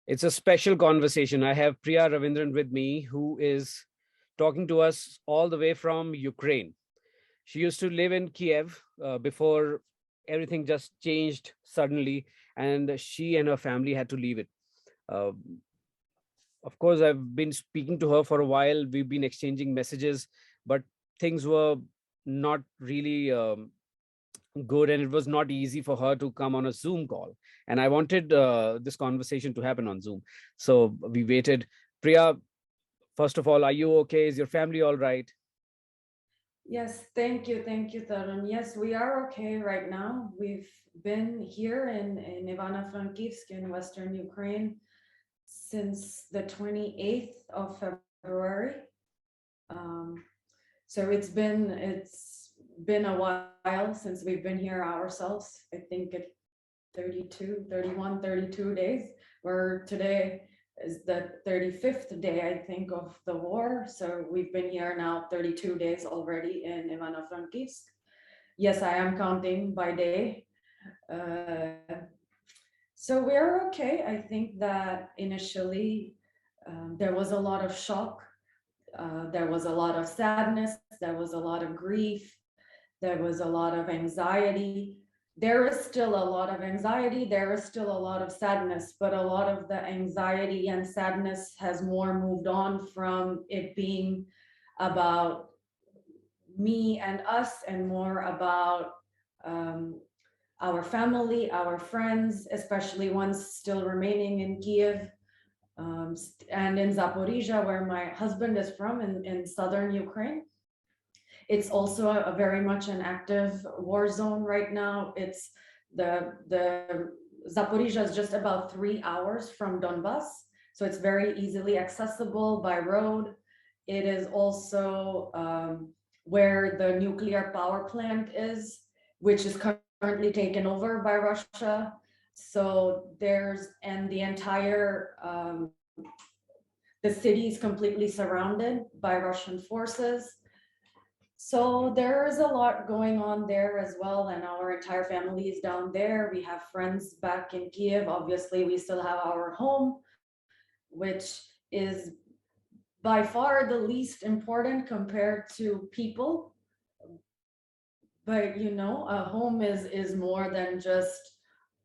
It's a special conversation. I have Priya Ravindran with me, who is talking to us all the way from Ukraine. She used to live in Kiev before everything just changed suddenly, and she and her family had to leave it. Uh, of course, I've been speaking to her for a while. We've been exchanging messages, but things were not really good, and it was not easy for her to come on a Zoom call. And I wanted this conversation to happen on Zoom. So we waited. Priya, first of all, are you okay? Is your family all right? Yes, thank you, Tarun. Yes, we are okay right now. We've been here in Ivano-Frankivsk in Western Ukraine since the 28th of February. Um, so it's been a while since we've been here ourselves. I think it 32, 31, 32 days, where today is the 35th day, I think, of the war. So we've been here now 32 days already in Ivano-Frankivsk. Yes, I am counting by day. Uh, so we're okay. I think that initially there was a lot of shock. There was a lot of sadness. There was a lot of grief. There was a lot of anxiety. There is still a lot of anxiety. There is still a lot of sadness, but a lot of the anxiety and sadness has more moved on from it being about me and us and more about um, our family, our friends, especially ones still remaining in Kiev and in Zaporizhia, where my husband is from in southern Ukraine. It's also a very much an active war zone right now. It's the Zaporizhia is just about 3 hours from Donbas, so it's very easily accessible by road. It is also where the nuclear power plant is, which is currently taken over by Russia. So and the entire the city is completely surrounded by Russian forces. So there is a lot going on there as well, and our entire family is down there. We have friends back in Kiev. Obviously, we still have our home, which is by far the least important compared to people. But a home is more than just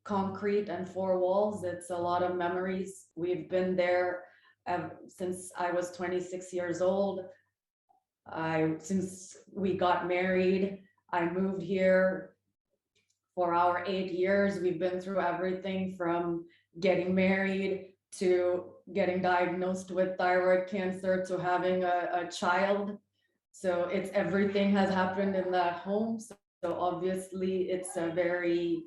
concrete and four walls. It's a lot of memories. We've been there since I was 26 years old. Since we got married, I moved here for our 8 years. We've been through everything from getting married to getting diagnosed with thyroid cancer to having a child. So it's everything has happened in that home. So obviously it's a very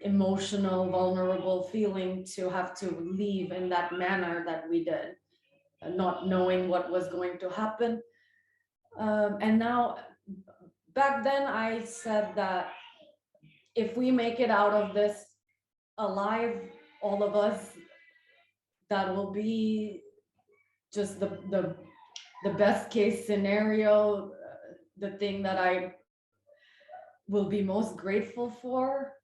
emotional, vulnerable feeling to have to leave in that manner that we did, not knowing what was going to happen. And now, back then, I said that if we make it out of this alive, all of us, that will be just the best case scenario, the thing that I will be most grateful for.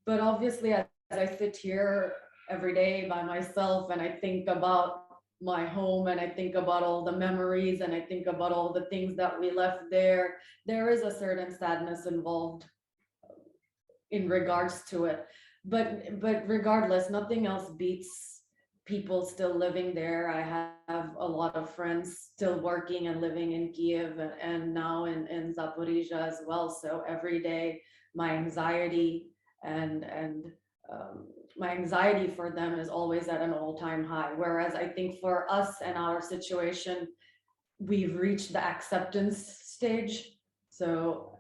But obviously, as I sit here every day by myself and I think about my home and I think about all the memories and I think about all the things that we left there, there is a certain sadness involved in regards to it. But regardless, nothing else beats people still living there. I have a lot of friends still working and living in Kiev and now in Zaporizhia as well. So every day my anxiety and um, my anxiety for them is always at an all-time high. Whereas I think for us and our situation, we've reached the acceptance stage. So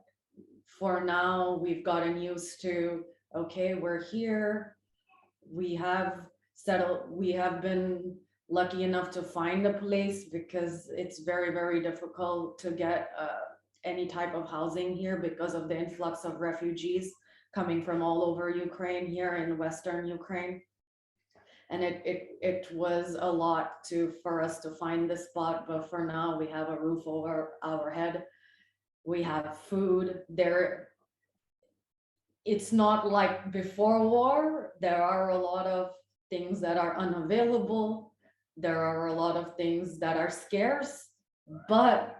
for now, we've gotten used to, okay, we're here. We have settled, we have been lucky enough to find a place because it's very, very difficult to get any type of housing here because of the influx of refugees coming from all over Ukraine here in Western Ukraine. And it was a lot for us to find this spot, but for now we have a roof over our head. We have food there. It's not like before war. There are a lot of things that are unavailable. There are a lot of things that are scarce, but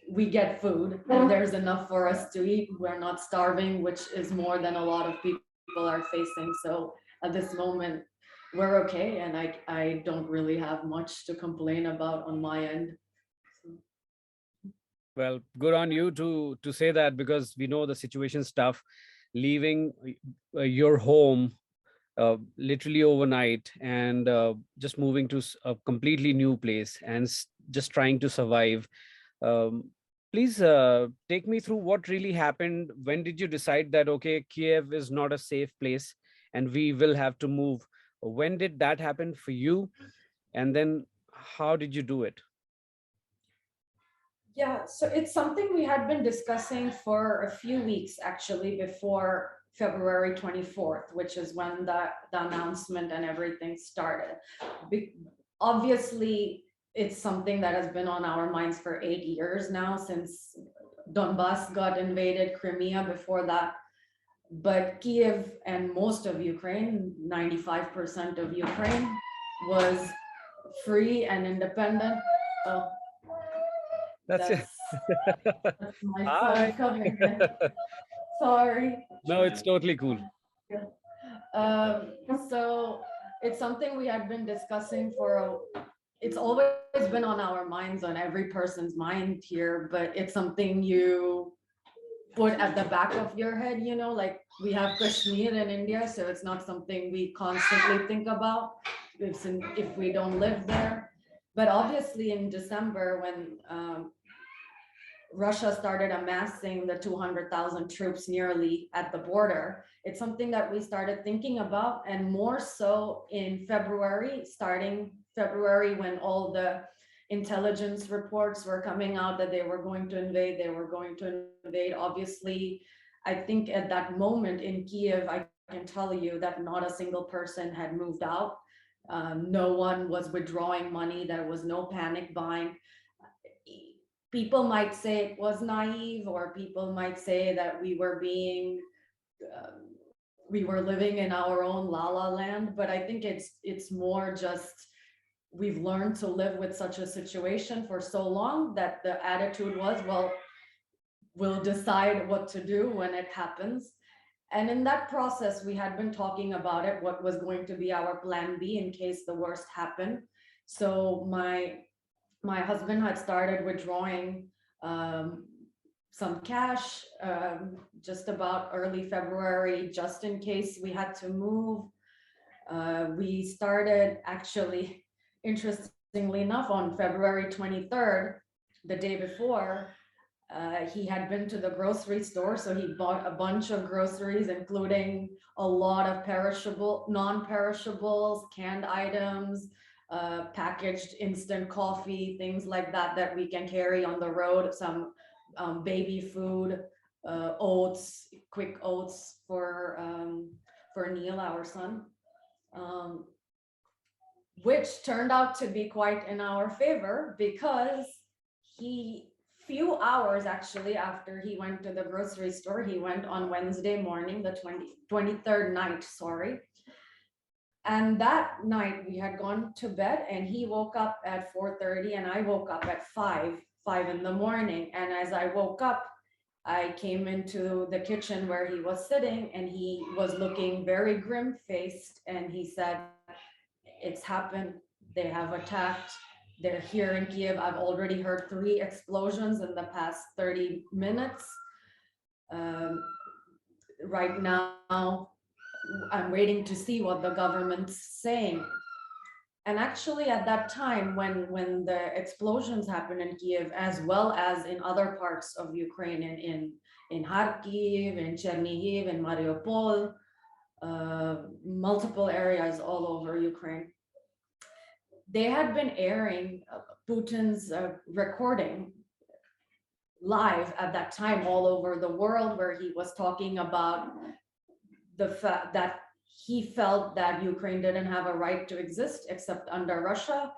we get food and there's enough for us to eat. We're not starving, which is more than a lot of people are facing. So at this moment, we're okay. And I don't really have much to complain about on my end. So, Well, good on you to say that, because we know the situation's tough. Leaving your home literally overnight, and just moving to a completely new place, and just trying to survive. Um, Please take me through what really happened. When did you decide that, okay, Kiev is not a safe place and we will have to move? When did that happen for you? And then how did you do it? yeah, so it's something we had been discussing for a few weeks actually before February 24th, which is when the announcement and everything started. Be- Obviously, it's something that has been on our minds for 8 years now since Donbass got invaded, Crimea before that. But Kiev and most of Ukraine, 95% of Ukraine, was free and independent. Oh, That's it. that's that's my Hi. son coming in. Sorry. No, it's totally cool. Yeah. So it's something we had been discussing it's always been on our minds, on every person's mind here, but it's something you put at the back of your head, like we have Kashmir in India, so it's not something we constantly think about if we don't live there. But obviously in December, when Russia started amassing the 200,000 troops nearly at the border, it's something that we started thinking about, and more so in February, starting February, when all the intelligence reports were coming out that they were going to invade. Obviously, I think at that moment in Kiev, I can tell you that not a single person had moved out. No one was withdrawing money. There was no panic buying. People might say it was naive, or people might say that um, we were living in our own la la land, but I think it's more just we've learned to live with such a situation for so long that the attitude was, well, we'll decide what to do when it happens. And in that process, we had been talking about it, what was going to be our plan B in case the worst happened. So my husband had started withdrawing um, some cash just about early February, just in case we had to move. We started actually, interestingly enough, on February 23rd, the day before. He had been to the grocery store, so he bought a bunch of groceries, including a lot of non-perishables, canned items, packaged instant coffee, things like that that we can carry on the road. Some baby food, oats, quick oats for Neil, our son, um, which turned out to be quite in our favor because he few hours actually after he went to the grocery store, he went on Wednesday morning, the 23rd night, sorry. And that night we had gone to bed, and he woke up at 4:30 and I woke up at 5 in the morning. And as I woke up, I came into the kitchen where he was sitting, and he was looking very grim faced, and he said, it's happened. They have attacked. They're here in Kiev. I've already heard 3 explosions in the past 30 minutes. Um, right now, I'm waiting to see what the government's saying. And actually, at that time, when the explosions happened in Kiev, as well as in other parts of Ukraine, in Kharkiv, in Chernihiv, in Mariupol, multiple areas all over Ukraine, they had been airing Putin's recording live at that time all over the world, where he was talking about the fact that he felt that Ukraine didn't have a right to exist except under Russia,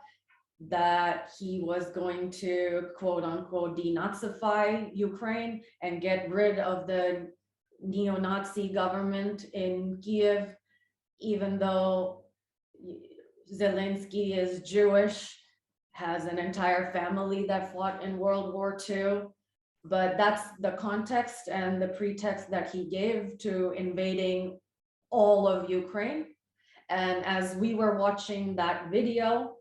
that he was going to quote unquote denazify Ukraine and get rid of the neo-Nazi government in Kiev, even though Zelensky is Jewish, has an entire family that fought in World War II. But that's the context and the pretext that he gave to invading all of Ukraine. And as we were watching that video,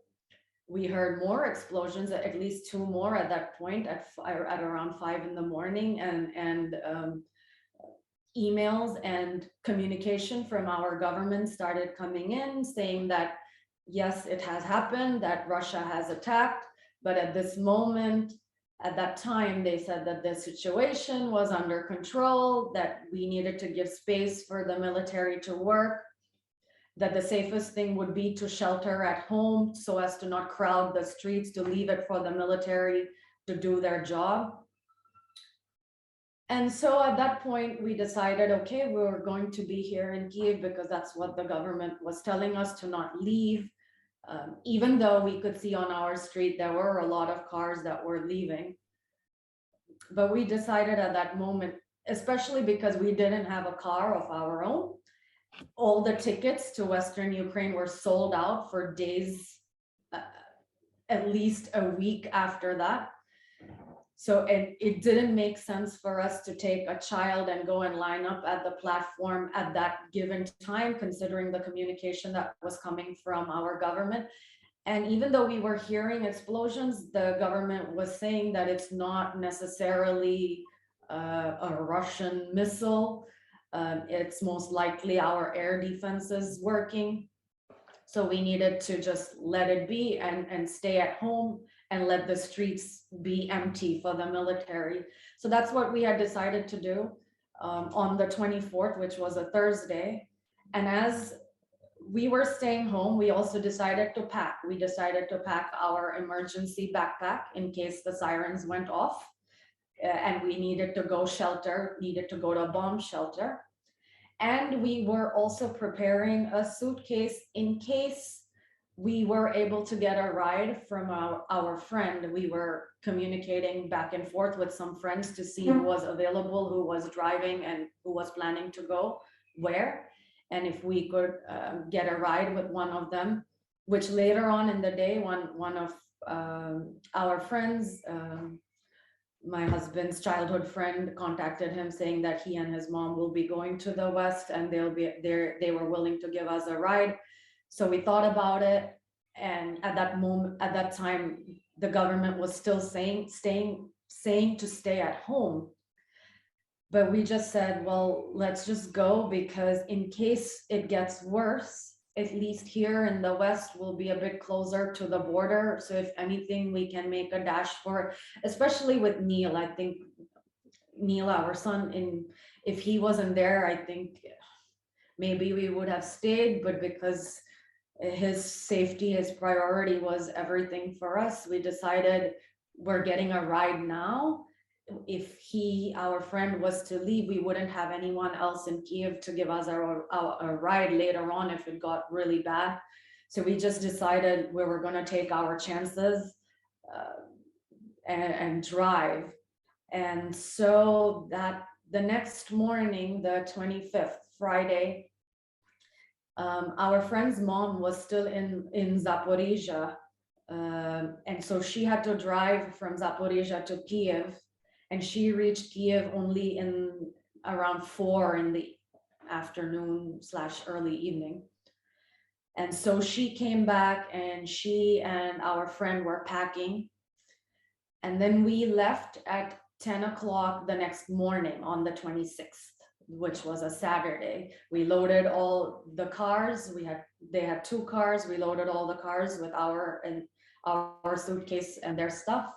we heard more explosions, at least two more at that point at around 5 in the morning, and emails and communication from our government started coming in saying that yes, it has happened, that Russia has attacked, but at this moment, at that time, they said that the situation was under control, that we needed to give space for the military to work, that the safest thing would be to shelter at home so as to not crowd the streets, to leave it for the military to do their job. And so at that point, we decided, okay, we were going to be here in Kyiv because that's what the government was telling us, to not leave. Even though we could see on our street, there were a lot of cars that were leaving. But we decided at that moment, especially because we didn't have a car of our own, all the tickets to Western Ukraine were sold out for days, at least a week after that. So it didn't make sense for us to take a child and go and line up at the platform at that given time, considering the communication that was coming from our government. And even though we were hearing explosions, the government was saying that it's not necessarily a Russian missile. It's most likely our air defenses working. So we needed to just let it be and stay at home and let the streets be empty for the military. So that's what we had decided to do on the 24th, which was a Thursday. And as we were staying home, we also decided to pack. We decided to pack our emergency backpack in case the sirens went off and we needed to go shelter, needed to go to a bomb shelter. And we were also preparing a suitcase in case we were able to get a ride from our friend. We were communicating back and forth with some friends to see who was available, who was driving, and who was planning to go where. And if we could get a ride with one of them, which later on in the day, one of our friends, my husband's childhood friend, contacted him saying that he and his mom will be going to the West and they'll be there. They were willing to give us a ride. So we thought about it, and at that moment, at that time, the government was still saying to stay at home. But we just said, well, let's just go, because in case it gets worse, at least here in the West, we'll be a bit closer to the border. So if anything, we can make a dash for it, especially with Neil. I think Neil, our son, if he wasn't there, I think maybe we would have stayed, but because his safety, his priority was everything for us, we decided we're getting a ride now. If our friend was to leave, we wouldn't have anyone else in Kyiv to give us a ride later on if it got really bad. So we just decided we were going to take our chances and drive. And so that the next morning, the 25th, Friday, our friend's mom was still in Zaporizhia. And so she had to drive from Zaporizhia to Kyiv. And she reached Kyiv only in around 4 in the afternoon / early evening. And so she came back, and she and our friend were packing. And then we left at 10 o'clock the next morning on the 26th, which was a Saturday. We loaded all the cars. They had 2 cars. We loaded all the cars with our suitcase and their stuff.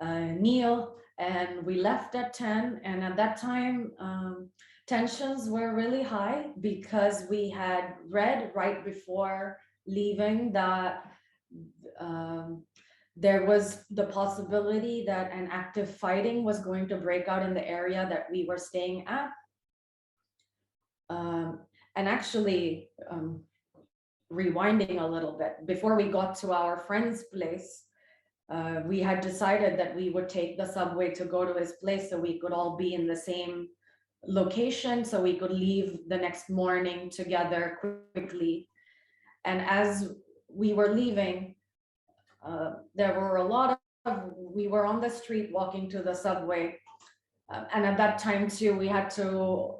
Neil, and we left at 10. And at that time, tensions were really high because we had read right before leaving that there was the possibility that an active fighting was going to break out in the area that we were staying at. And actually, rewinding a little bit, before we got to our friend's place, we had decided that we would take the subway to go to his place so we could all be in the same location, so we could leave the next morning together quickly. And as we were leaving, there were a lot of, we were on the street walking to the subway. And at that time too, we had to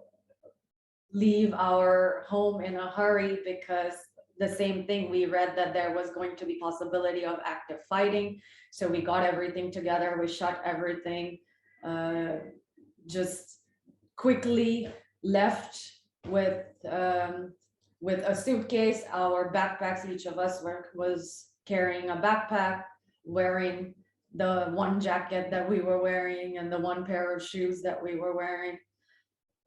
leave our home in a hurry because the same thing, we read that there was going to be possibility of active fighting. So we got everything together, we shut everything, uh, just quickly left with with a suitcase, our backpacks. Each of us was carrying a backpack, wearing the one jacket that we were wearing and the one pair of shoes that we were wearing.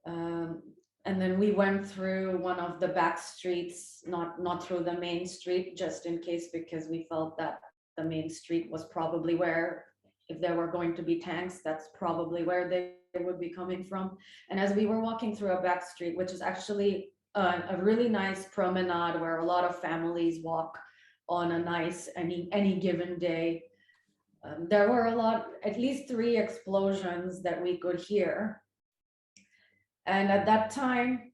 Um, and then we went through one of the back streets, not through the main street, just in case, because we felt that the main street was probably where, if there were going to be tanks, that's probably where they would be coming from. And as we were walking through a back street, which is actually a really nice promenade where a lot of families walk on a nice any given day, there were a lot, at least 3 explosions that we could hear. And at that time,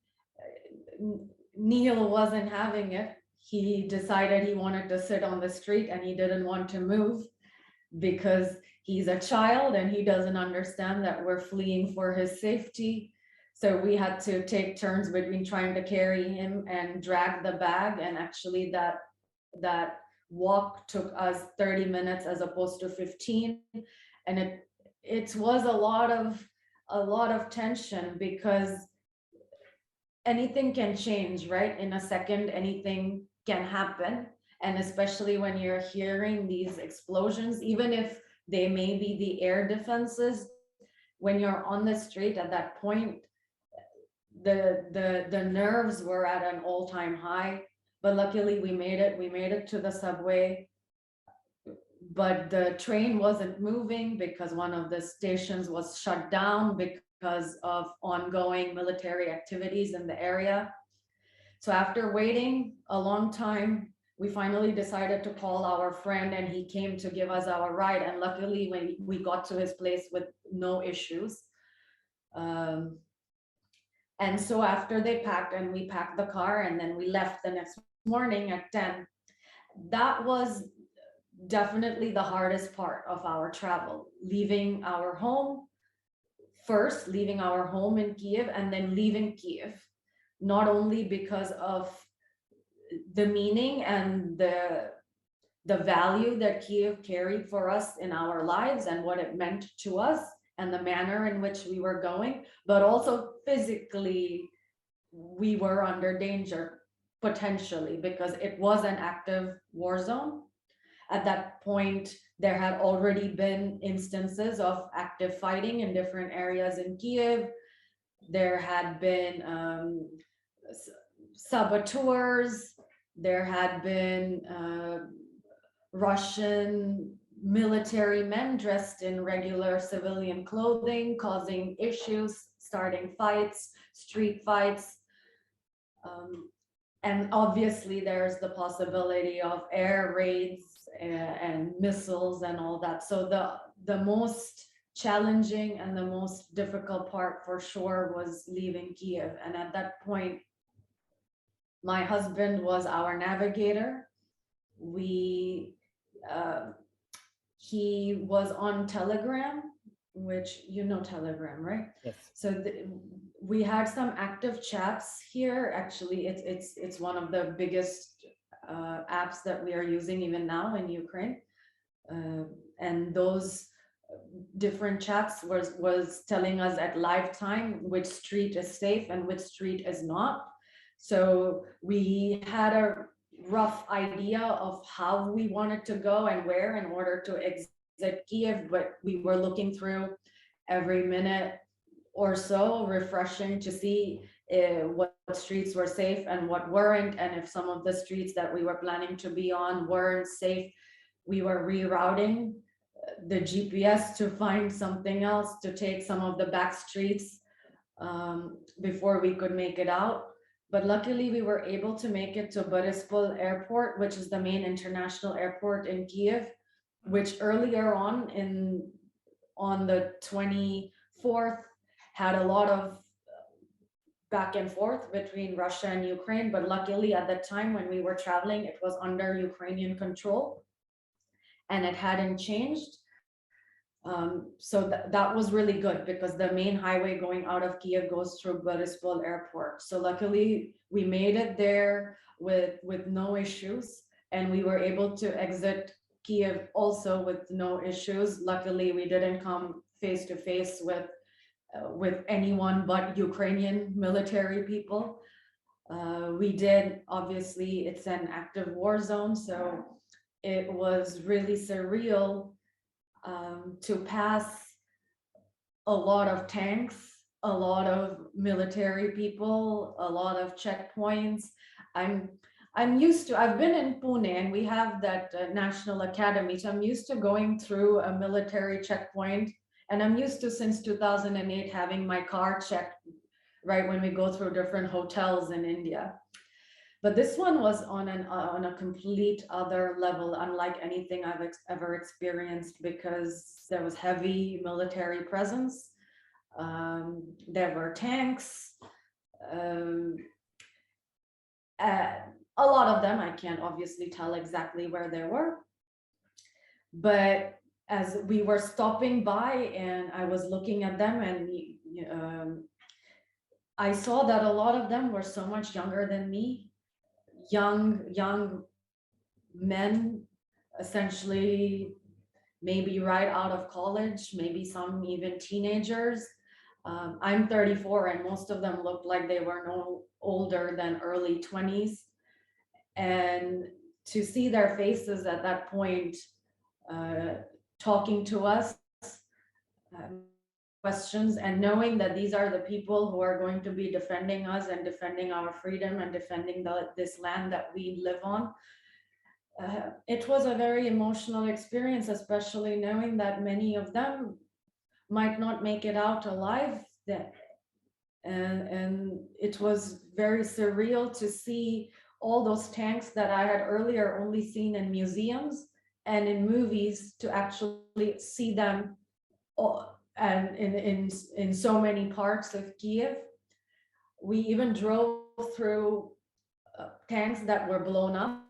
Neil wasn't having it. He decided he wanted to sit on the street and he didn't want to move because he's a child and he doesn't understand that we're fleeing for his safety. So we had to take turns between trying to carry him and drag the bag. And actually that walk took us 30 minutes as opposed to 15. And it was a lot of tension because anything can change, right? In a second, anything can happen. And especially when you're hearing these explosions, even if they may be the air defenses, when you're on the street at that point, the nerves were at an all-time high. But luckily we made it to the subway. But the train wasn't moving because one of the stations was shut down because of ongoing military activities in the area. So after waiting a long time, we finally decided to call our friend and he came to give us our ride. And luckily when we got to his place with no issues. And so after they packed and we packed the car and then we left the next morning at 10, that was definitely the hardest part of our travel, leaving our home first, leaving our home in Kyiv and then leaving Kyiv, not only because of the meaning and the value that Kyiv carried for us in our lives and what it meant to us and the manner in which we were going, but also physically we were under danger potentially because it was an active war zone. At that point, there had already been instances of active fighting in different areas in Kyiv. There had been saboteurs. There had been Russian military men dressed in regular civilian clothing, causing issues, starting fights, street fights. And obviously there's the possibility of air raids and missiles and all that. So the most challenging and the most difficult part for sure was leaving Kyiv. And at that point, my husband was our navigator. He was on Telegram, which you know Telegram, right? Yes. So we had some active chats here. Actually, it's one of the biggest apps that we are using even now in Ukraine, and those different chats was telling us at live time which street is safe and which street is not. So we had a rough idea of how we wanted to go and where in order to exit Kyiv, but we were looking through every minute or so, refreshing to see what streets were safe and what weren't, and if some of the streets that we were planning to be on weren't safe, we were rerouting the GPS to find something else to take some of the back streets before we could make it out. But luckily we were able to make it to Borispol Airport, which is the main international airport in Kyiv, which earlier on the 24th had a lot of back and forth between Russia and Ukraine, but luckily at the time when we were traveling, it was under Ukrainian control and it hadn't changed. So that was really good because the main highway going out of Kiev goes through Borispol airport. So luckily we made it there with no issues, and we were able to exit Kiev also with no issues. Luckily we didn't come face to face with anyone but Ukrainian military people. We did, obviously it's an active war zone, so it was really surreal to pass a lot of tanks, a lot of military people, a lot of checkpoints. I'm I'm used to, I've been in Pune and we have that National Academy. So I'm used to going through a military checkpoint, and I'm used to since 2008 having my car checked right when we go through different hotels in India. But this one was on a complete other level, unlike anything I've ever experienced, because there was heavy military presence. There were tanks. Um, uh, a lot of them, I can't obviously tell exactly where they were, but as we were stopping by and I was looking at them, and I saw that a lot of them were so much younger than me, young men, essentially maybe right out of college, maybe some even teenagers. I'm 34 and most of them looked like they were no older than early 20s. And to see their faces at that point, uh, talking to us, asking questions, and knowing that these are the people who are going to be defending us and defending our freedom and defending this land that we live on. It was a very emotional experience, especially knowing that many of them might not make it out alive then. And it was very surreal to see all those tanks that I had earlier only seen in museums and in movies, to actually see them and in so many parts of Kiev. We even drove through tanks that were blown up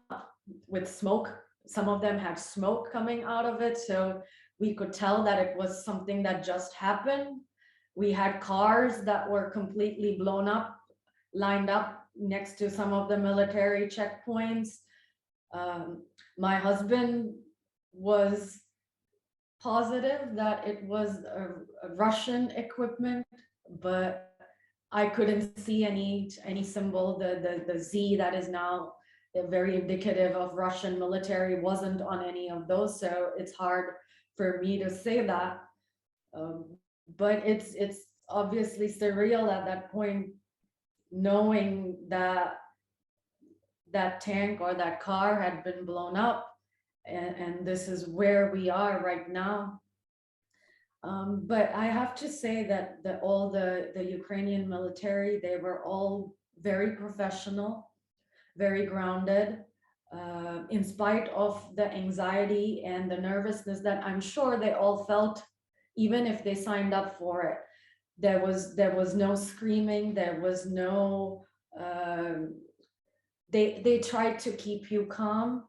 with smoke. Some of them had smoke coming out of it, so we could tell that it was something that just happened. We had cars that were completely blown up, lined up next to some of the military checkpoints. Um, my husband was positive that it was a Russian equipment, but I couldn't see any symbol. The Z that is now very indicative of Russian military wasn't on any of those, so it's hard for me to say that. But it's obviously surreal at that point, knowing that that tank or that car had been blown up, and this is where we are right now. But I have to say that all the Ukrainian military, they were all very professional, very grounded, in spite of the anxiety and the nervousness that I'm sure they all felt, even if they signed up for it. There was no screaming, there was no, they tried to keep you calm.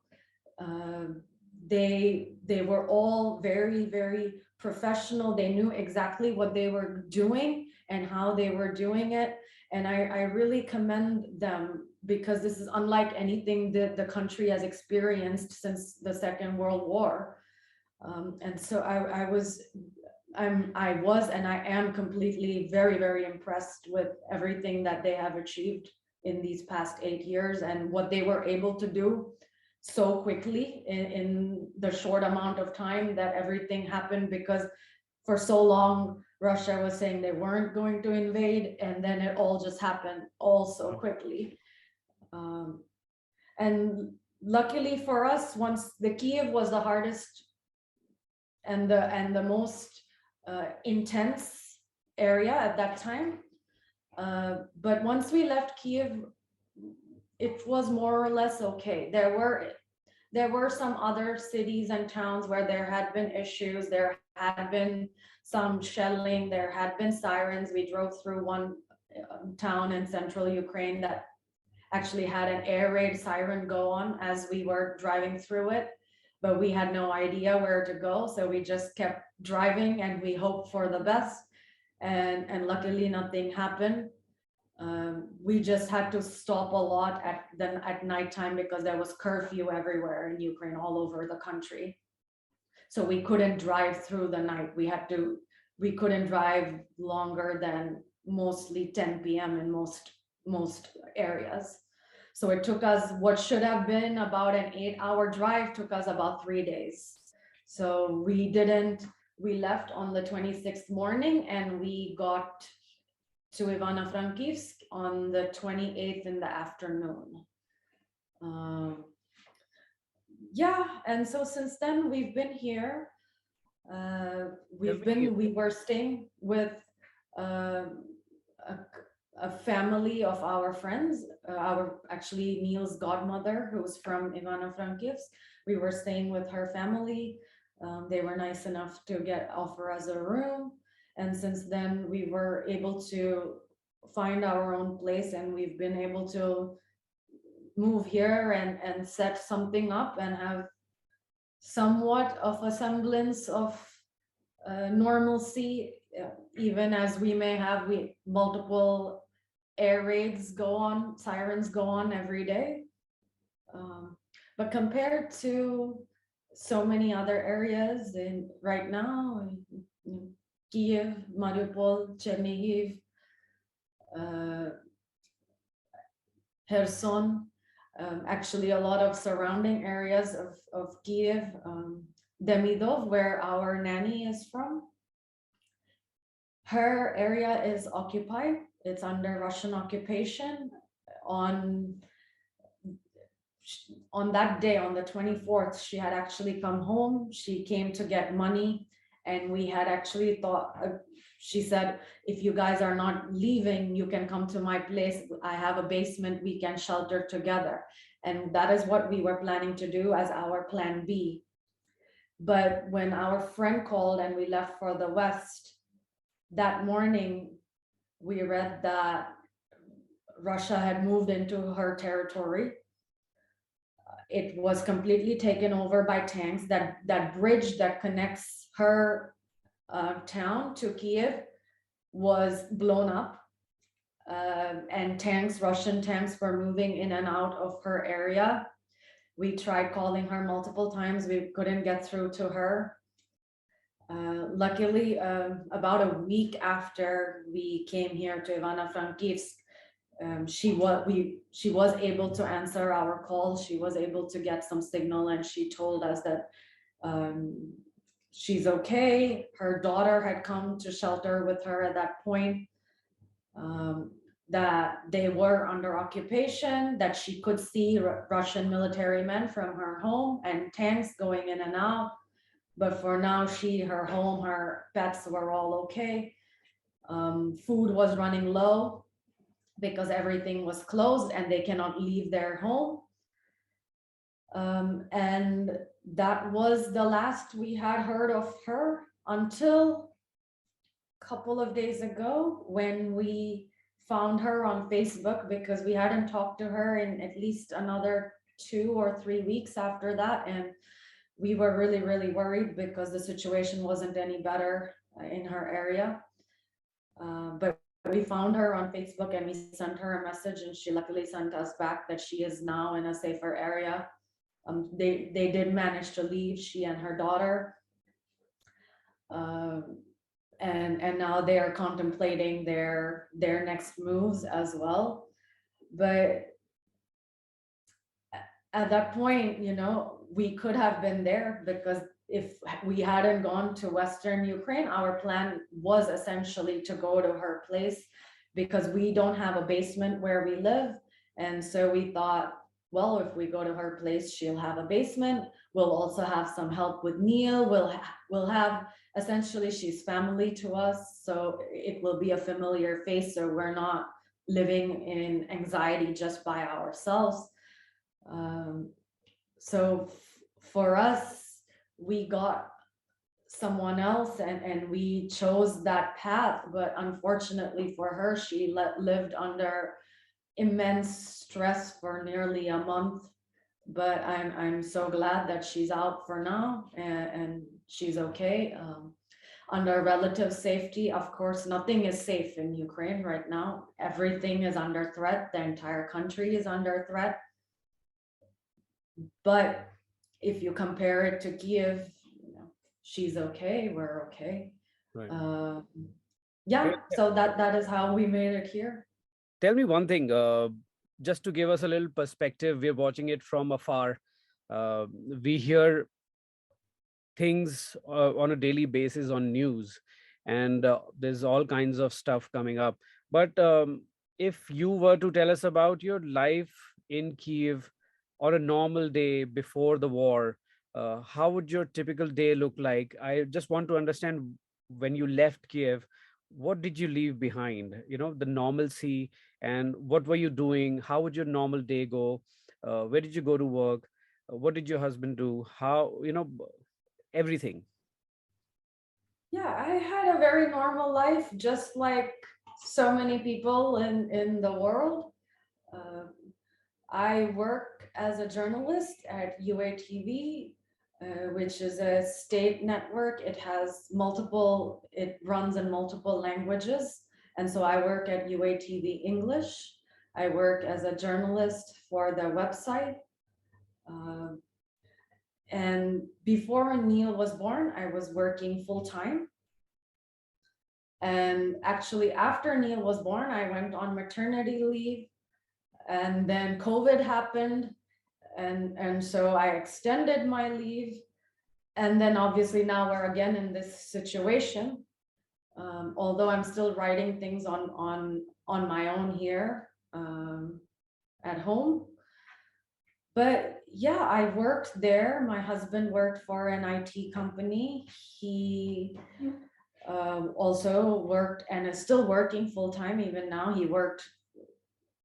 They were all very professional. They knew exactly what they were doing and how they were doing it. And I really commend them, because this is unlike anything that the country has experienced since the Second World War. And so I was and I am completely very impressed with everything that they have achieved in these past 8 years, and what they were able to do so quickly in the short amount of time that everything happened, because for so long Russia was saying they weren't going to invade, and then it all just happened all so quickly. And luckily for us, once the Kyiv was the hardest and the most intense area at that time, but once we left Kyiv, it was more or less okay. There were some other cities and towns where there had been issues. There had been some shelling, there had been sirens. We drove through one town in central Ukraine that actually had an air raid siren go on as we were driving through it, but we had no idea where to go. So we just kept driving and we hoped for the best. And luckily nothing happened. We just had to stop a lot at nighttime because there was curfew everywhere in Ukraine, all over the country. So we couldn't drive through the night. We couldn't drive longer than mostly 10 p.m. in most areas. So it took us, what should have been about an 8-hour drive took us about 3 days. So we left on the 26th morning and we got to Ivano-Frankivsk on the 28th in the afternoon. Yeah, and so since then we've been here. We were staying with a family of our friends, actually Neil's godmother, who's from Ivano-Frankivsk. We were staying with her family. They were nice enough to offer us a room. And since then we were able to find our own place, and we've been able to move here and set something up and have somewhat of a semblance of normalcy, even as we may have multiple air raids go on, sirens go on every day. But compared to so many other areas right now, Kyiv, Mariupol, Chernihiv, Kherson, actually a lot of surrounding areas of Kyiv, Demidov, where our nanny is from. Her area is occupied. It's under Russian occupation. On that day, on the 24th, she had actually come home. She came to get money, and we had actually thought, she said, if you guys are not leaving, you can come to my place. I have a basement, we can shelter together. And that is what we were planning to do as our plan B. But when our friend called and we left for the West, that morning, we read that Russia had moved into her territory. It was completely taken over by tanks. That bridge that connects her town to Kyiv was blown up, and Russian tanks were moving in and out of her area. We tried calling her multiple times. We couldn't get through to her. Luckily, about a week after we came here to Ivano-Frankivsk, she was able to answer our call. She was able to get some signal, and she told us that she's okay. Her daughter had come to shelter with her at that point, that they were under occupation, that she could see Russian military men from her home and tanks going in and out. But for now, her home, her pets were all okay. Food was running low because everything was closed and they cannot leave their home. And that was the last we had heard of her until a couple of days ago, when we found her on Facebook, because we hadn't talked to her in at least another 2 or 3 weeks after that. And we were really, really worried because the situation wasn't any better in her area. But we found her on Facebook and we sent her a message, and she luckily sent us back that she is now in a safer area. They did manage to leave, she and her daughter. And now they are contemplating their next moves as well. But at that point, we could have been there, because if we hadn't gone to Western Ukraine, our plan was essentially to go to her place, because we don't have a basement where we live. And so we thought, well, if we go to her place, she'll have a basement. We'll also have some help with Neil. We'll have, essentially, she's family to us. So it will be a familiar face. So we're not living in anxiety just by ourselves. So for us, we got someone else, and we chose that path. But unfortunately for her, she lived under immense stress for nearly a month. But I'm so glad that she's out for now, and she's okay. Under relative safety, of course, nothing is safe in Ukraine right now. Everything is under threat. The entire country is under threat. But if you compare it to Kyiv, she's okay. We're okay. Right. Uh, Okay. yeah. So that is how we made it here. Tell me one thing, just to give us a little perspective. We're watching it from afar. Uh, we hear things on a daily basis on news, and there's all kinds of stuff coming up. But if you were to tell us about your life in Kiev on a normal day before the war, how would your typical day look like? I just want to understand, when you left Kiev, what did you leave behind? The normalcy, and what were you doing? How would your normal day go? Where did you go to work? What did your husband do? How, everything. Yeah, I had a very normal life, just like so many people in the world. Uh, I work as a journalist at UATV, which is a state network. It runs in multiple languages. And so I work at UATV English. I work as a journalist for the website. Uh, and before Neil was born, I was working full time. And actually, after Neil was born, I went on maternity leave. And then COVID happened, and so I extended my leave, and then obviously now we're again in this situation. Although I'm still writing things on my own here, at home. But yeah, I worked there. My husband worked for an IT company. He also worked and is still working full time even now. He worked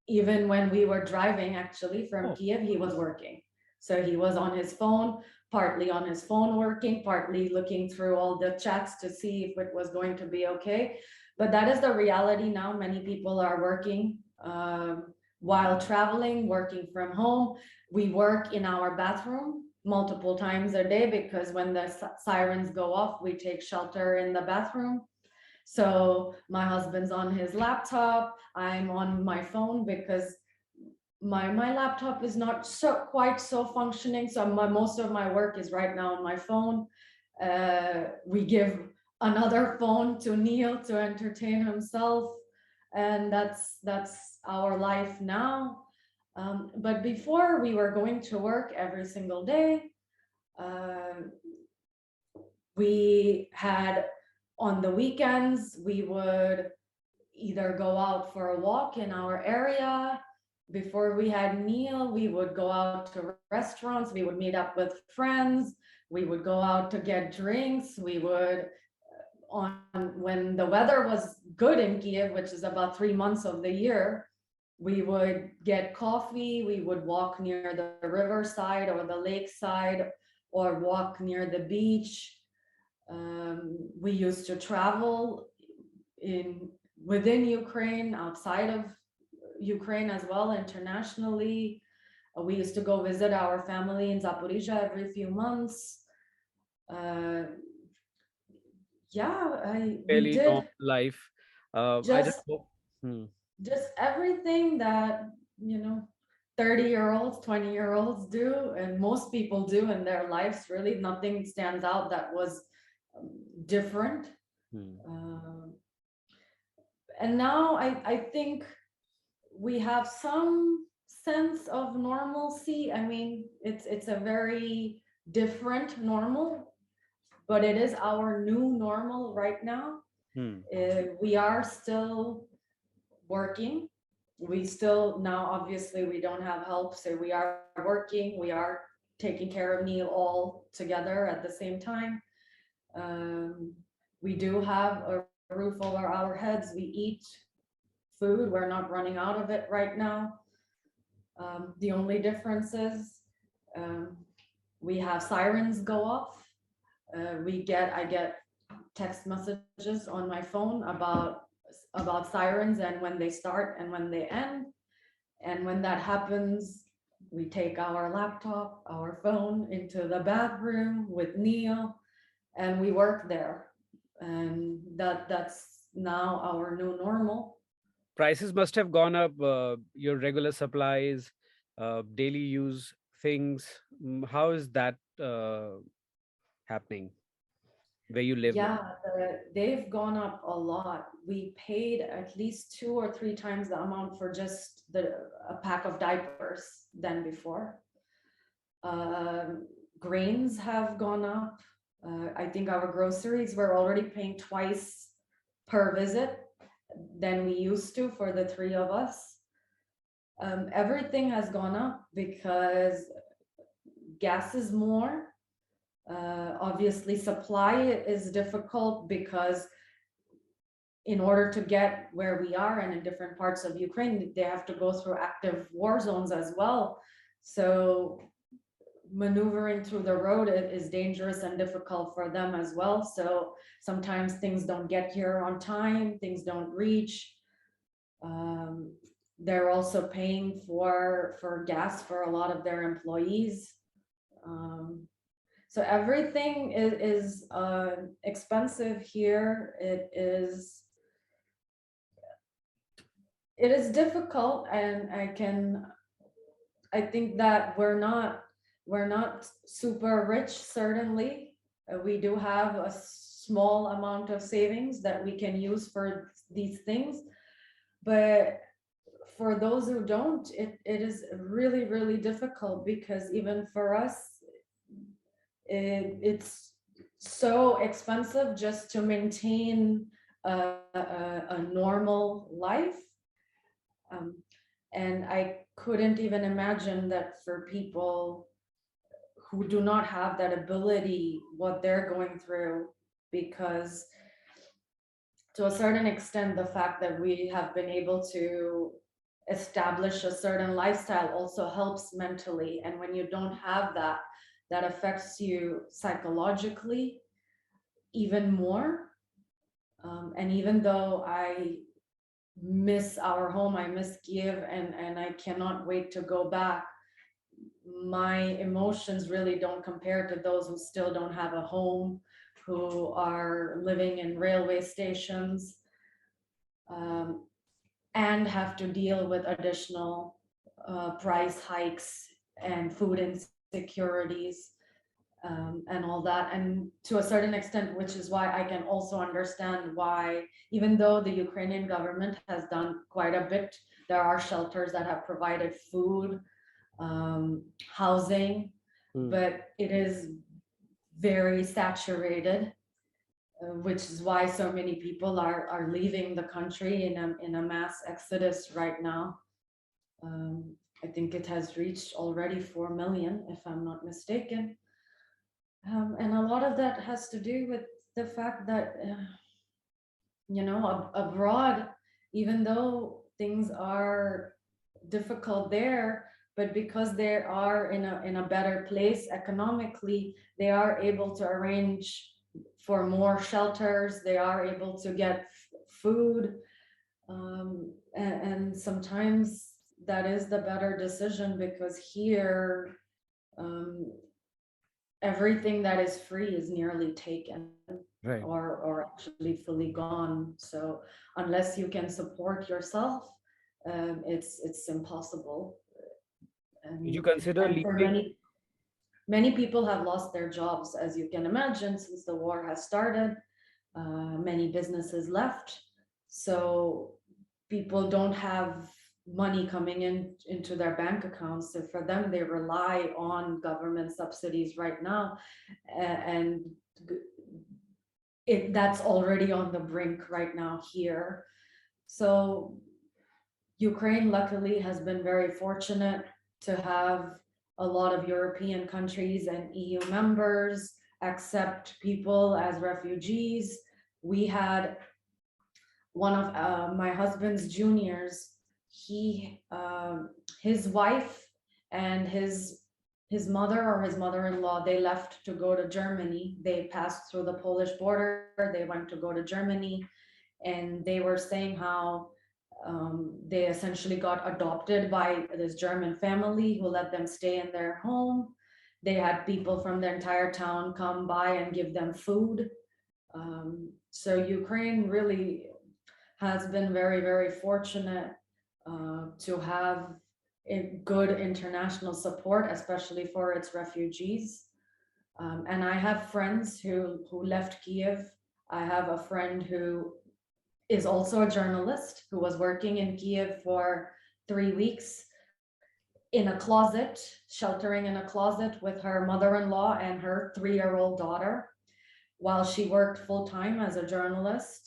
even when we were driving, actually, from Oh, Kiev, he was working. So he was on his phone, partly on his phone working, partly looking through all the chats to see if it was going to be okay. But that is the reality now. Many people are working while traveling, working from home. We work in our bathroom multiple times a day because when the sirens go off, we take shelter in the bathroom. So my husband's on his laptop, I'm on my phone because my laptop is not so quite so functioning. So most of my work is right now on my phone. We give another phone to Neil to entertain himself, and that's our life now. But before, we were going to work every single day. Uh, we had on the weekends, we would either go out for a walk in our area. Before we had Neil, we would go out to restaurants, we would meet up with friends, we would go out to get drinks, we would on when the weather was good in Kiev, which is about 3 months of the year, we would get coffee, we would walk near the riverside or the lakeside, or walk near the beach. We used to travel in within Ukraine, outside of Ukraine as well, internationally. We used to go visit our family in Zaporizhia every few months. Uh, yeah, we fairly normal did life. I just just hope. Hmm. just everything that, you know, 30-year-olds, 20-year-olds do, and most people do in their lives. Really, nothing stands out that was different. Hmm. Um, and now I think we have some sense of normalcy. I mean, it's a very different normal, but it is our new normal right now. Hmm. We are still working. We still now obviously we don't have help, so we are working. We are taking care of Neil all together at the same time. Um, we do have a roof over our heads. We eat food. We're not running out of it right now. The only difference is um, we have sirens go off I get text messages on my phone about sirens and when they start and when they end. And when that happens, we take our laptop, our phone into the bathroom with Neil, and we work there. And that's now our new normal. Prices must have gone up. Your regular supplies, daily use things. How is that happening where you live now? Yeah, they've gone up a lot. We paid at least 2 or 3 times the amount for just a pack of diapers than before. Um, Grains have gone up. I think our groceries, we're already paying twice per visit than we used to for the three of us. Everything has gone up because gas is more. Obviously, supply is difficult because in order to get where we are and in different parts of Ukraine, they have to go through active war zones as well. So maneuvering through the road is dangerous and difficult for them as well. So sometimes things don't get here on time, things don't reach. Um, they're also paying for gas for a lot of their employees. Um, so everything is expensive here. It is difficult, and I think that we're not super rich, certainly. We do have a small amount of savings that we can use for these things, but for those who don't, it is really, really difficult because even for us, it's so expensive just to maintain a normal life. Um, and I couldn't even imagine that for people who do not have that ability, what they're going through, because to a certain extent, the fact that we have been able to establish a certain lifestyle also helps mentally. And when you don't have that, that affects you psychologically even more. And even though I miss our home, I miss Kyiv, and I cannot wait to go back, my emotions really don't compare to those who still don't have a home, who are living in railway stations, um, and have to deal with additional price hikes and food insecurities, and all that. And to a certain extent, which is why I can also understand why, even though the Ukrainian government has done quite a bit, there are shelters that have provided food, housing, Hmm. but it is very saturated, which is why so many people are leaving the country in a mass exodus right now. I think it has reached already 4 million, if I'm not mistaken. And a lot of that has to do with the fact that, abroad, even though things are difficult there, but because they are in a better place economically, they are able to arrange for more shelters, they are able to get food, and sometimes that is the better decision, because here, um, everything that is free is nearly taken, Right. or actually fully gone. So unless you can support yourself, it's impossible. Did you And consider and for leaving? many people have lost their jobs, as you can imagine, since the war has started. Many businesses left, so people don't have money coming into their bank accounts. So for them, they rely on government subsidies right now, and that's already on the brink right now here. So Ukraine, luckily, has been very fortunate to have a lot of European countries and EU members accept people as refugees. We had one of my husband's juniors, he his wife and his mother or his mother-in-law, they left to go to Germany. They passed through the Polish border, they went to go to Germany, and they were saying how they essentially got adopted by this German family who let them stay in their home. They had people from the entire town come by and give them food. So Ukraine really has been very, very fortunate to have good international support, especially for its refugees. And I have friends who left Kiev. I have a friend who is also a journalist who was working in Kiev for 3 weeks in a closet, sheltering in a closet with her mother-in-law and her 3-year-old daughter while she worked full time as a journalist.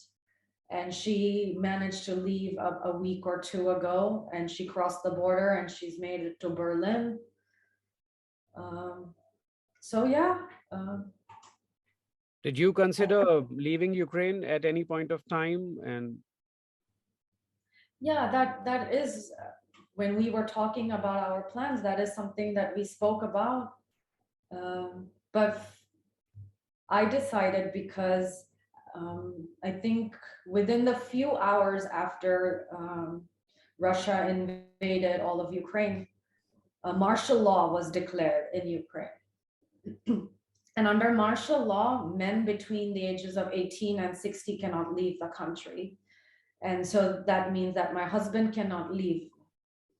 And she managed to leave a week or two ago, and she crossed the border and she's made it to Berlin. Um, so yeah, uh, Did you consider leaving Ukraine at any point of time? And yeah, that is when we were talking about our plans, that is something that we spoke about. But I decided because I think within the few hours after Russia invaded all of Ukraine, martial law was declared in Ukraine. And under martial law, men between the ages of 18 and 60 cannot leave the country. And so that means that my husband cannot leave.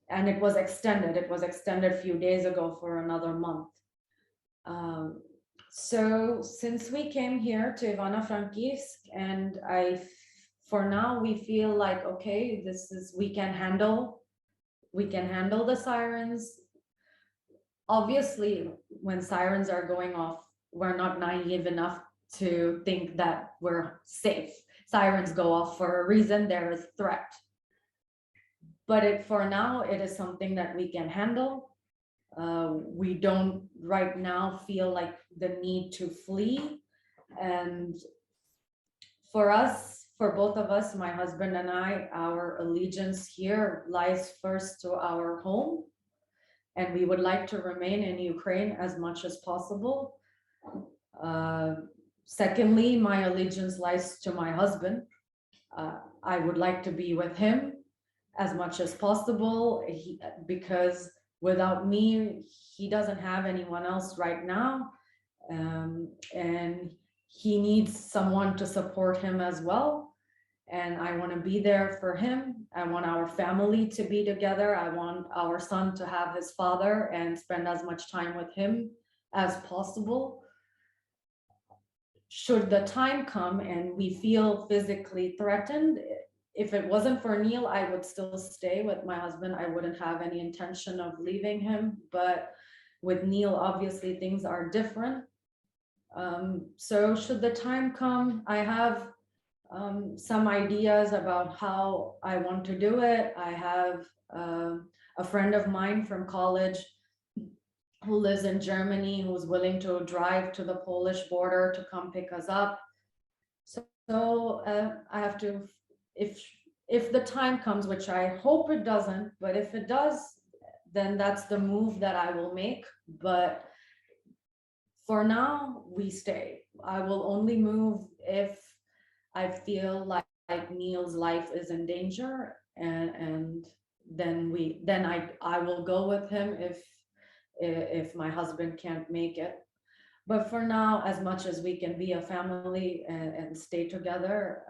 And it was extended. It was extended a few days ago for another month. Um, so since we came here to Ivano-Frankivsk, and for now we feel like, okay, we can handle the sirens. Obviously, when sirens are going off, we're not naive enough to think that we're safe. Sirens go off for a reason, there is threat. But for now, it is something that we can handle. We don't right now feel like the need to flee. And for us, for both of us, my husband and I, our allegiance here lies first to our home. And we would like to remain in Ukraine as much as possible. Uh, Secondly, my allegiance lies to my husband. I would like to be with him as much as possible because without me, he doesn't have anyone else right now. And he needs someone to support him as well. And I want to be there for him. I want our family to be together. I want our son to have his father and spend as much time with him as possible. Should the time come and we feel physically threatened, if it wasn't for Neil, I would still stay with my husband. I wouldn't have any intention of leaving him. But with Neil, obviously things are different. So should the time come, I have some ideas about how I want to do it. I have a friend of mine from college who lives in Germany who's willing to drive to the Polish border to come pick us up. So I have to, if the time comes, which I hope it doesn't, but if it does, then that's the move that I will make. But for now, we stay. I will only move if I feel like Neil's life is in danger, and then I will go with him if my husband can't make it. But for now, as much as we can be a family and stay together,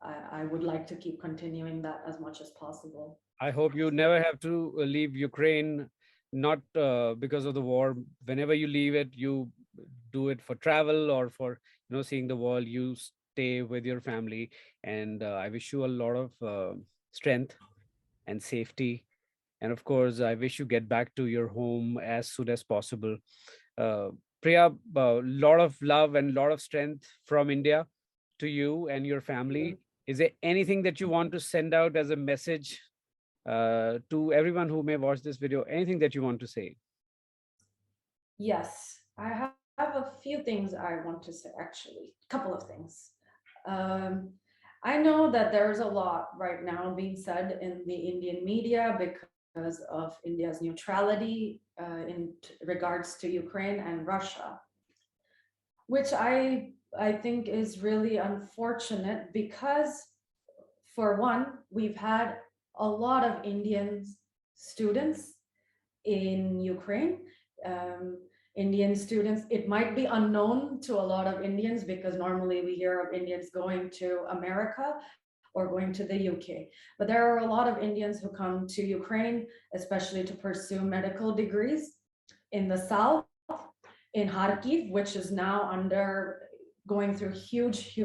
I would like to keep continuing that as much as possible. I hope you never have to leave Ukraine, not because of the war. Whenever you leave it, you do it for travel or for seeing the world. You stay with your family, and I wish you a lot of strength and safety. And of course, I wish you get back to your home as soon as possible. Uh, Priya, a lot of love and lot of strength from India to you and your family. Is there anything that you want to send out as a message to everyone who may watch this video? Anything that you want to say? Yes, I have a few things I want to say, actually, a couple of things. Um, I know that there's a lot right now being said in the Indian media because of India's neutrality in regards to Ukraine and Russia, which I think is really unfortunate because, for one, we've had a lot of Indian students in Ukraine. Um, Indian students, it might be unknown to a lot of Indians because normally we hear of Indians going to America or going to the UK. But there are a lot of Indians who come to Ukraine, especially to pursue medical degrees in the south, in Kharkiv, which is now going through huge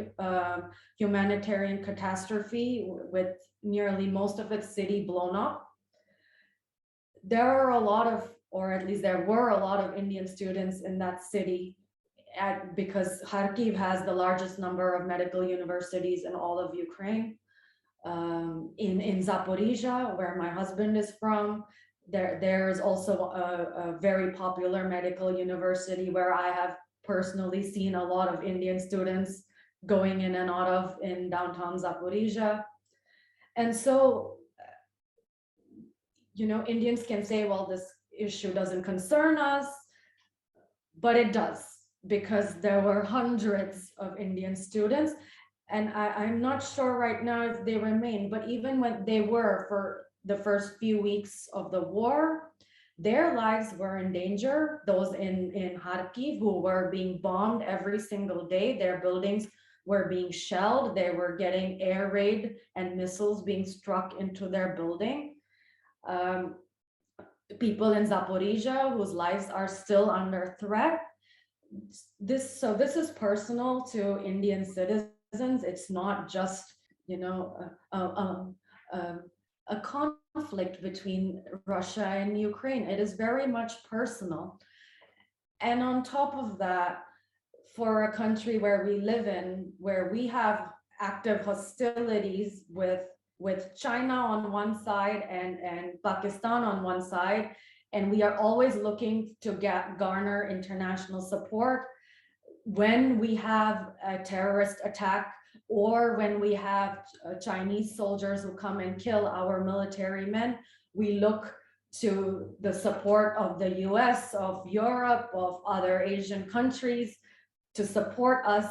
humanitarian catastrophe with nearly most of its city blown up. There are a lot of, or at least there were a lot of Indian students in that city because Kharkiv has the largest number of medical universities in all of Ukraine. In Zaporizhia, where my husband is from, there is also a very popular medical university where I have personally seen a lot of Indian students going in and out of in downtown Zaporizhia. And so, Indians can say, well, this issue doesn't concern us, but it does, because there were hundreds of Indian students. And I'm not sure right now if they remain, but even when they were for the first few weeks of the war, their lives were in danger. Those in Kharkiv who were being bombed every single day, their buildings were being shelled, they were getting air raid and missiles being struck into their building. Um, People in Zaporizhia whose lives are still under threat. This is personal to Indian citizens. It's not just, a conflict between Russia and Ukraine. It is very much personal. And on top of that, for a country where we live in, where we have active hostilities with China on one side and Pakistan on one side, and we are always looking to garner international support when we have a terrorist attack or when we have Chinese soldiers who come and kill our military men. We look to the support of the US, of Europe, of other Asian countries to support us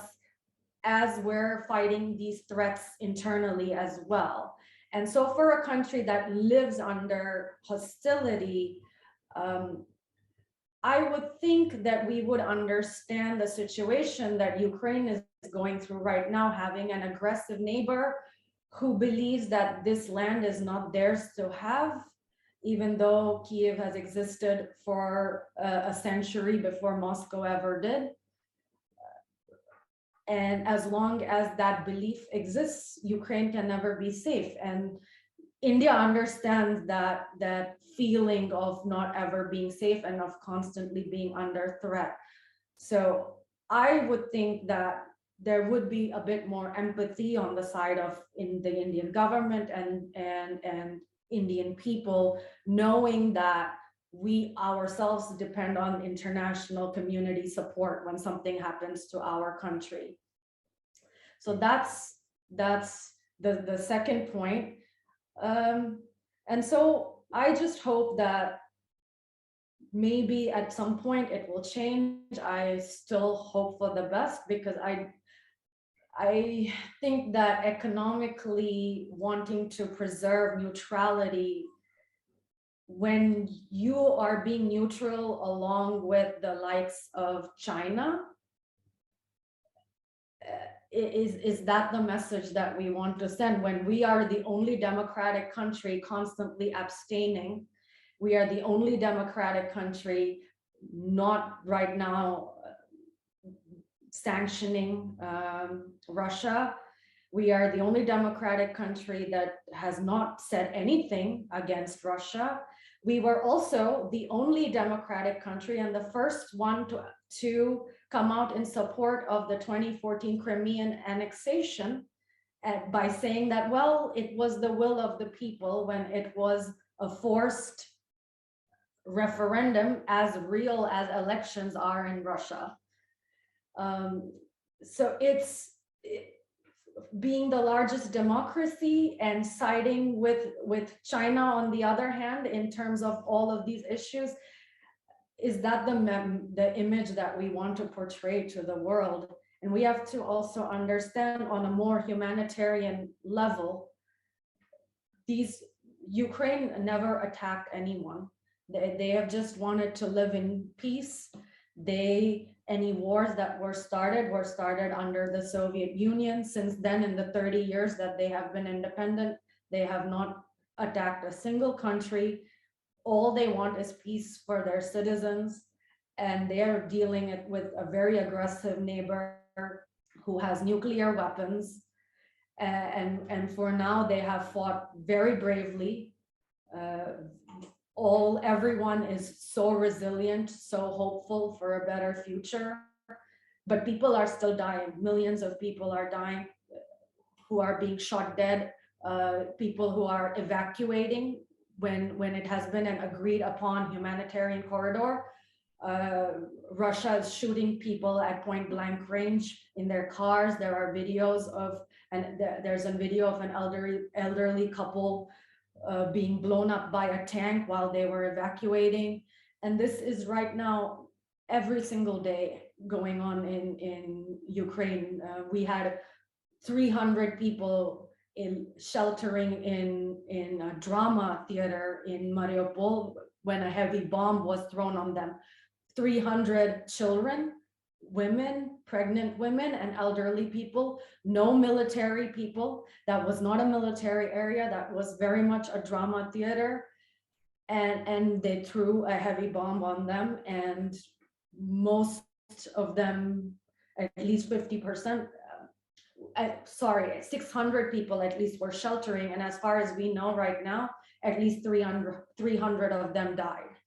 as we're fighting these threats internally as well. And so for a country that lives under hostility, I would think that we would understand the situation that Ukraine is going through right now, having an aggressive neighbor who believes that this land is not theirs to have, even though Kyiv has existed for a century before Moscow ever did. And as long as that belief exists, Ukraine can never be safe. And India understands that feeling of not ever being safe and of constantly being under threat. So I would think that there would be a bit more empathy on the side of the Indian government and Indian people, knowing that we ourselves depend on international community support when something happens to our country. So that's the second point. And so I just hope that maybe at some point it will change. I still hope for the best because I think that economically wanting to preserve neutrality, when you are being neutral along with the likes of China, is that the message that we want to send when we are the only democratic country constantly abstaining? We are the only democratic country not right now sanctioning Russia. We are the only democratic country that has not said anything against Russia. We were also the only democratic country and the first one to come out in support of the 2014 Crimean annexation by saying that, well, it was the will of the people when it was a forced referendum as real as elections are in Russia. So being the largest democracy and siding with China on the other hand in terms of all of these issues, is that the image that we want to portray to the world? And we have to also understand on a more humanitarian level, these Ukraine never attacked anyone. They have just wanted to live in peace. Any wars that were started under the Soviet Union. Since then, in the 30 years that they have been independent, they have not attacked a single country. All they want is peace for their citizens, and they are dealing with a very aggressive neighbor who has nuclear weapons. And for now, they have fought very bravely. Everyone is so resilient, so hopeful for a better future, but people are still dying. Millions of people are dying, who are being shot dead, people who are evacuating when it has been an agreed upon humanitarian corridor. Russia is shooting people at point blank range in their cars. There are videos of, and there's a video of an elderly couple being blown up by a tank while they were evacuating. And this is right now, every single day going on in Ukraine. We had 300 people sheltering in a drama theater in Mariupol when a heavy bomb was thrown on them. 300 children, women, pregnant women, and elderly people, no military people. That was not a military area. That was very much a drama theater. And they threw a heavy bomb on them, and most of them, at least 50%, 600 people at least were sheltering. And as far as we know right now, at least 300 of them died.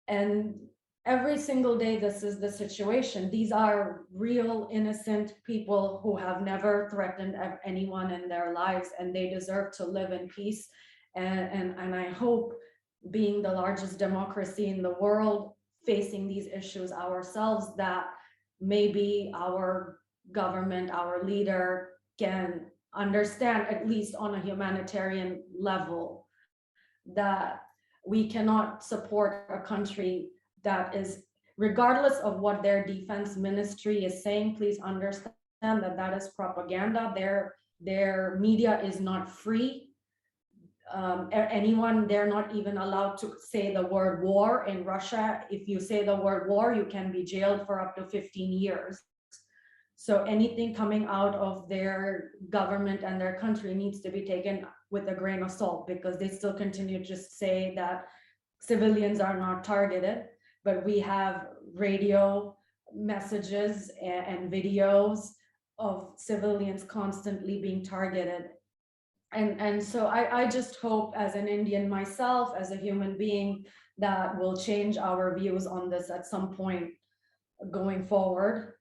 And every single day, this is the situation. These are real innocent people who have never threatened anyone in their lives, and they deserve to live in peace. And I hope, being the largest democracy in the world, facing these issues ourselves, that maybe our government, our leader can understand, at least on a humanitarian level, that we cannot support a country that is, regardless of what their defense ministry is saying, please understand that that is propaganda. Their media is not free. They're not even allowed to say the word war in Russia. If you say the word war, you can be jailed for up to 15 years. So anything coming out of their government and their country needs to be taken with a grain of salt, because they still continue to just say that civilians are not targeted. But we have radio messages and videos of civilians constantly being targeted. And so I just hope, as an Indian myself, as a human being, that will change our views on this at some point going forward.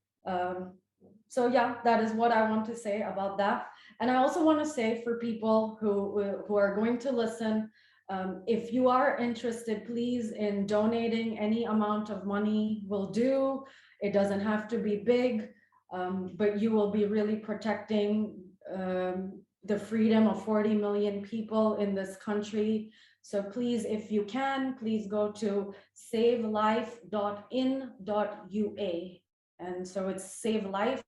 So yeah, that is what I want to say about that. And I also want to say, for people who are going to listen, if you are interested, please, in donating, any amount of money will do. It doesn't have to be big, but you will be really protecting the freedom of 40 million people in this country. So please, if you can, please go to savelife.in.ua. And so it's savelife.in.ua,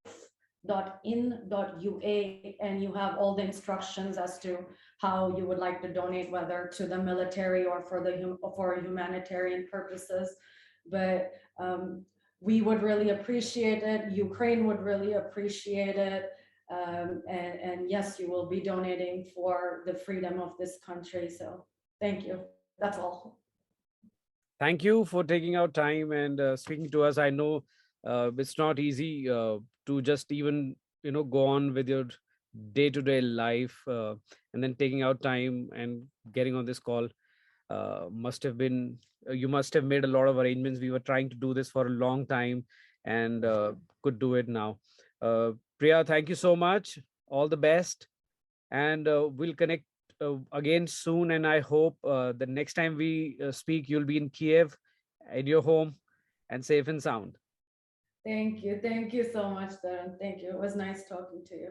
and you have all the instructions as to how you would like to donate, whether to the military or for humanitarian purposes. But we would really appreciate it. Ukraine would really appreciate it. And yes, you will be donating for the freedom of this country. So thank you. That's all. Thank you for taking out time and speaking to us. I know it's not easy to just even go on with your day-to-day life, and then taking out time and getting on this call. Must have been You must have made a lot of arrangements. We were trying to do this for a long time, and could do it now. Priya, thank you so much. All the best, and we'll connect again soon. And I hope the next time we speak, you'll be in Kiev, at your home, and safe and sound. Thank you. Thank you so much, Tarun. Thank you. It was nice talking to you.